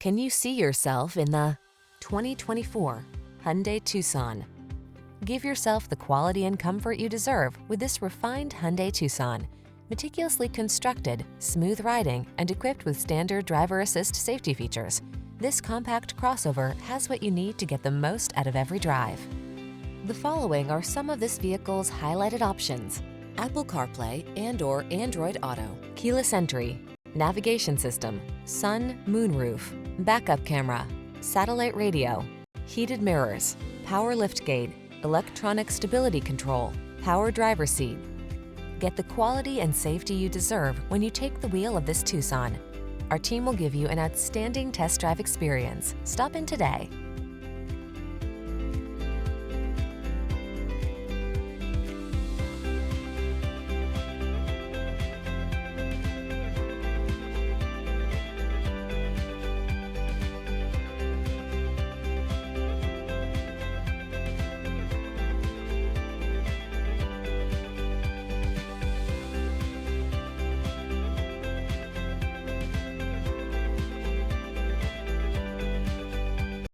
Can you see yourself in the 2024 Hyundai Tucson? Give yourself the quality and comfort you deserve with this refined Hyundai Tucson. Meticulously constructed, smooth riding, and equipped with standard driver assist safety features, this compact crossover has what you need to get the most out of every drive. The following are some of this vehicle's highlighted options: Apple CarPlay and/or Android Auto, keyless entry, navigation system, sun, moonroof, backup camera, satellite radio, heated mirrors, power liftgate, electronic stability control, power driver seat. Get the quality and safety you deserve when you take the wheel of this Tucson. Our team will give you an outstanding test drive experience. Stop in today.